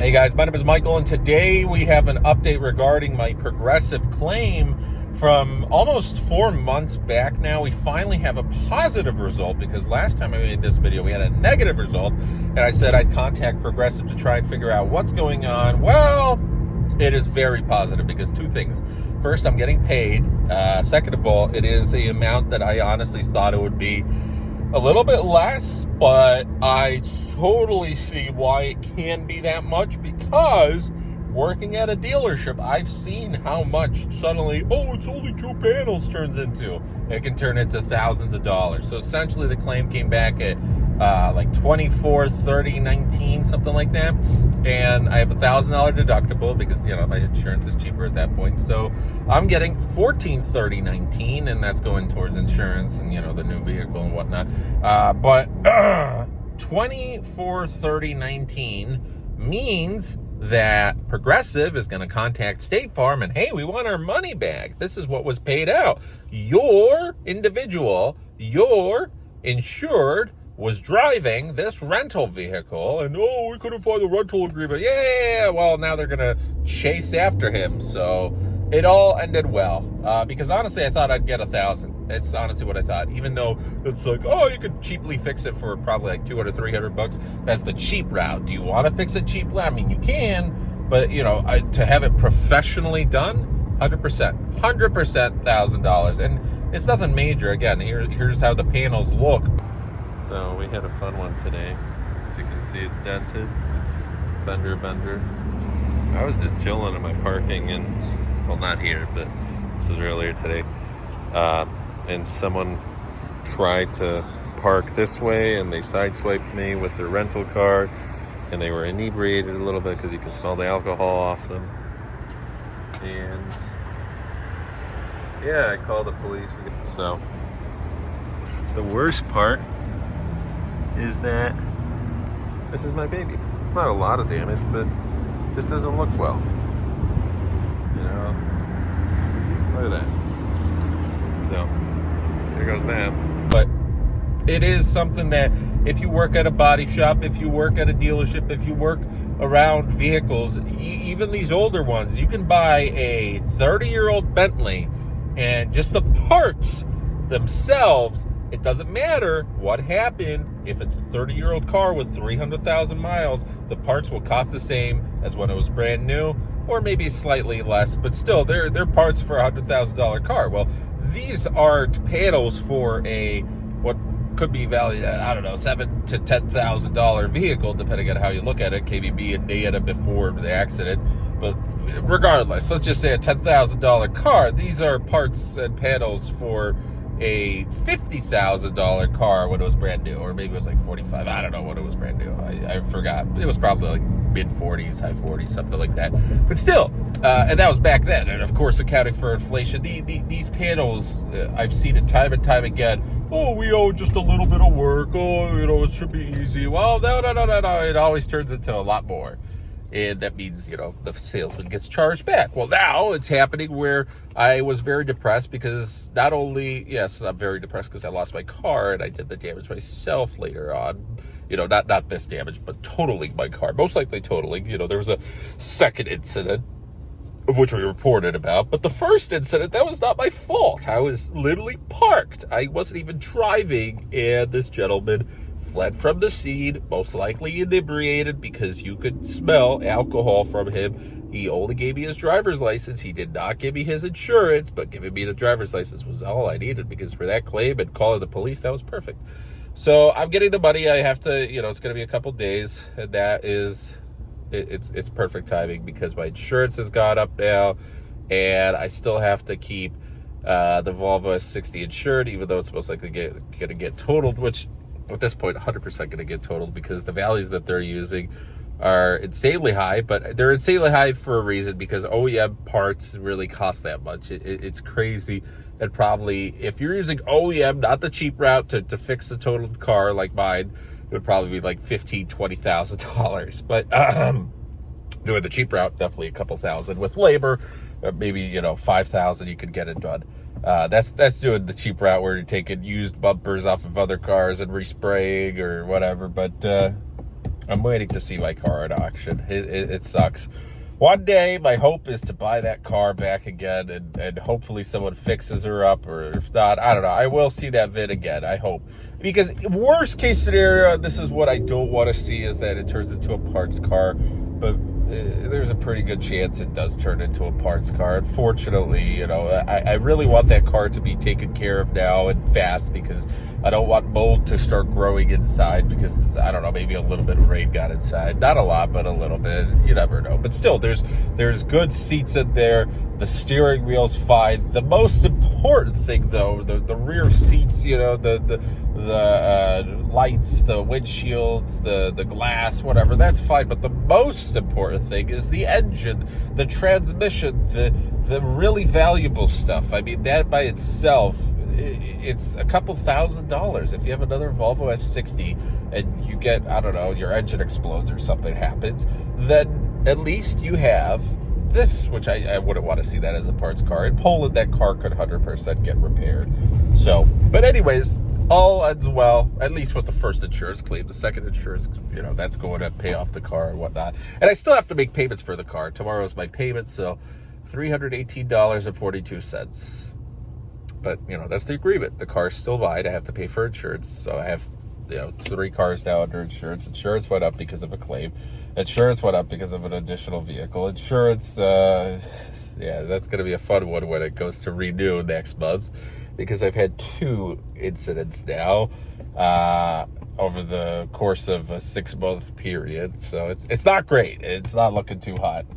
Hey guys, my name is Michael, and today we have an update regarding my Progressive claim from almost 4 months back now. We finally have a positive result because last time I made this video, we had a negative result, and I said I'd contact Progressive to try and figure out what's going on. Well, it is very positive because two things. First, I'm getting paid. Second of all, it is the amount that I honestly thought it would be. A little bit less, but I totally see why it can be that much, because working at a dealership, I've seen how much suddenly, it's only 2 panels turns into. It can turn into thousands of dollars. So essentially the claim came back at like 24, 30, 19, something like that. And I have a $1,000 deductible because, my insurance is cheaper at that point. So I'm getting 14, 30, 19, and that's going towards insurance and, the new vehicle and whatnot. But 24, 30, 19 means that Progressive is going to contact State Farm and, hey, we want our money back. This is what was paid out. Your individual, your insured, was driving this rental vehicle, and we couldn't find the rental agreement. Yeah, well, now they're gonna chase after him. So it all ended well, because honestly I thought I'd get $1,000. That's honestly what I thought, even though it's like, you could cheaply fix it for probably like $200, $300. That's the cheap route. Do you want to fix it cheaply? I mean, you can, but to have it professionally done, 100%, $100,000, and it's nothing major. Again, here's how the panels look. So we had a fun one today. As you can see, it's dented, fender bender. I was just chilling in my parking, and well, not here, but this is earlier today. And someone tried to park this way, and they sideswiped me with their rental car, and they were inebriated a little bit because you can smell the alcohol off them. And yeah, I called the police. So the worst part is that this is my baby. It's not a lot of damage, but it just doesn't look well. Look at that. So there goes that. But it is something that if you work at a body shop, if you work at a dealership, if you work around vehicles, even these older ones, you can buy a 30-year-old Bentley, and just the parts themselves, it doesn't matter what happened. If it's a 30-year-old car with 300,000 miles, the parts will cost the same as when it was brand new, or maybe slightly less, but still, they're parts for a $100,000 car. Well, these are panels for a what could be valued at, I don't know, $7,000 to $10,000 vehicle, depending on how you look at it. KBB and data before the accident, but regardless, let's just say a $10,000 car. These are parts and panels for a $50,000 car when it was brand new, or maybe it was like 45. I don't know what it was brand new. I forgot. It was probably like mid 40s, high 40s, something like that. But still, and that was back then. And of course, accounting for inflation, these panels, I've seen it time and time again. We owe just a little bit of work. It should be easy. Well, no. It always turns into a lot more. And that means, the salesman gets charged back. Well, now it's happening where I was very depressed because not only, yes, I'm very depressed because I lost my car and I did the damage myself later on. Not this damage, but totaling my car. Most likely totaling. There was a second incident of which we reported about. But the first incident, that was not my fault. I was literally parked. I wasn't even driving, and this gentleman fled from the scene, most likely inebriated, because you could smell alcohol from him. He only gave me his driver's license. He did not give me his insurance, but giving me the driver's license was all I needed, because for that claim and calling the police, that was perfect. So I'm getting the money. I have to, it's going to be a couple days, and that is, it's perfect timing because my insurance has gone up now, and I still have to keep the Volvo S60 insured, even though it's most likely going to get totaled, which at this point, 100% going to get totaled because the values that they're using are insanely high, but they're insanely high for a reason, because OEM parts really cost that much. It's crazy. And probably if you're using OEM, not the cheap route to fix a totaled car like mine, it would probably be like $15,000, $20,000. But doing the cheap route, definitely a couple thousand. With labor, maybe, $5,000, you could get it done. That's doing the cheap route where you're taking used bumpers off of other cars and respraying or whatever. But I'm waiting to see my car at auction. It sucks. One day, my hope is to buy that car back again, and hopefully someone fixes her up, or if not, I don't know. I will see that vid again, I hope. Because worst case scenario, this is what I don't want to see, is that it turns into a parts car. But there's a pretty good chance it does turn into a parts car. Unfortunately, you know, I really want that car to be taken care of now and fast, because I don't want mold to start growing inside, because, I don't know, maybe a little bit of rain got inside. Not a lot, but a little bit. You never know. But still, there's good seats in there. The steering wheel's fine. The most important thing, though, the rear seats, you know, the lights, the windshields, the glass, whatever, that's fine. But the most important thing is the engine, the transmission, the really valuable stuff. I mean, that by itself, it's a couple $1,000s. If you have another Volvo S60 and you get, I don't know, your engine explodes or something happens, then at least you have this, which I wouldn't want to see that as a parts car. In Poland, that car could 100% get repaired. So, but anyways, all ends well, at least with the first insurance claim. The second insurance, you know, that's going to pay off the car and whatnot. And I still have to make payments for the car. Tomorrow's my payment, so $318.42. But, you know, that's the agreement. The car's still mine. I have to pay for insurance. So I have, you know, 3 cars now under insurance. Insurance went up because of a claim. Insurance went up because of an additional vehicle. Insurance, yeah, that's going to be a fun one when it goes to renew next month, because I've had 2 incidents now over the course of a 6-month period. So it's not great. It's not looking too hot.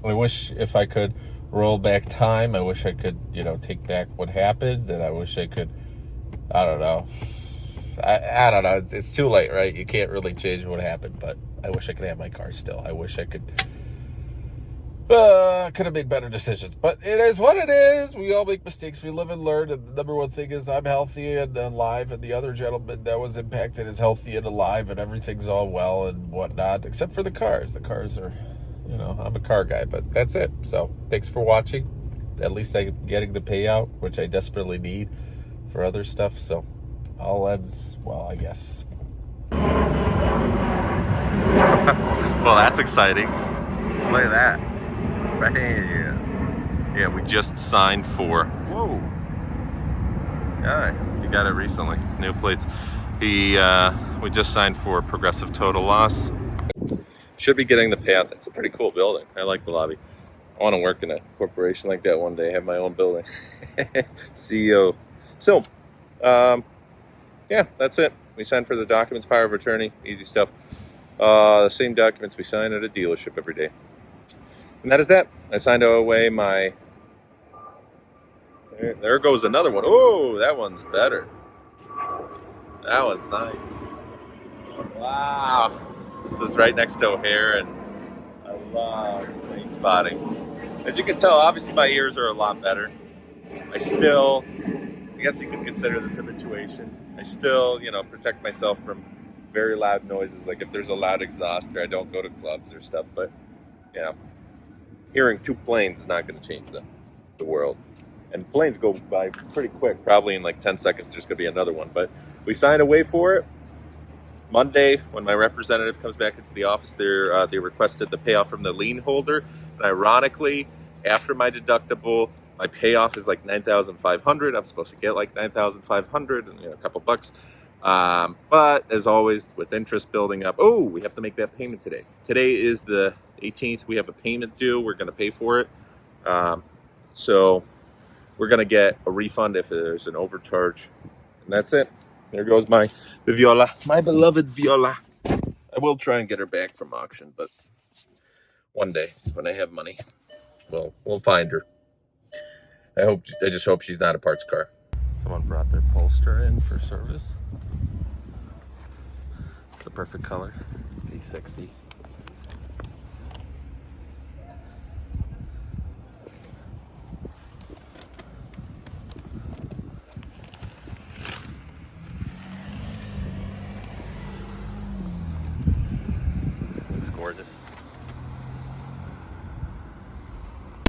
I wish if I could roll back time, I wish I could, you know, take back what happened, and I wish I could, I don't know. I don't know. It's too late, right? You can't really change what happened, but I wish I could have my car still. I wish I could have made better decisions, but it is what it is. We all make mistakes. We live and learn, and the number one thing is I'm healthy and alive, and the other gentleman that was impacted is healthy and alive, and everything's all well and whatnot, except for the cars. The cars are, you know, I'm a car guy, but that's it. So thanks for watching. At least I'm getting the payout, which I desperately need for other stuff. So all ends well, I guess. Well, that's exciting. Look at that. Right here. Yeah, we just signed for. Whoa. Yeah, you got it recently. New plates. We just signed for progressive total loss. Should be getting the payout. That's a pretty cool building. I like the lobby. I want to work in a corporation like that one day. Have my own building. CEO. So, yeah, that's it. We signed for the documents, power of attorney, easy stuff. The same documents we sign at a dealership every day. And that is that. I signed away my... There goes another one. Oh, that one's better. That one's nice. Wow. This is right next to O'Hare, and I love plane spotting. As you can tell, obviously my ears are a lot better. I guess you could consider this habituation. I still, you know, protect myself from very loud noises. Like if there's a loud exhaust, or I don't go to clubs or stuff. But, you know, hearing 2 planes is not going to change the world. And planes go by pretty quick. Probably in like 10 seconds, there's going to be another one. But we signed away for it. Monday, when my representative comes back into the office, they requested the payoff from the lien holder. And ironically, after my deductible, my payoff is like $9,500. I'm supposed to get like $9,500 and, you know, a couple bucks. But as always, with interest building up, oh, we have to make that payment today. Today is the 18th. We have a payment due. We're going to pay for it. So we're going to get a refund if there's an overcharge. And that's it. There goes my Viola, my beloved Viola. I will try and get her back from auction, but one day when I have money, we'll find her. I just hope she's not a parts car. Someone brought their Polestar in for service. It's the perfect color, V60.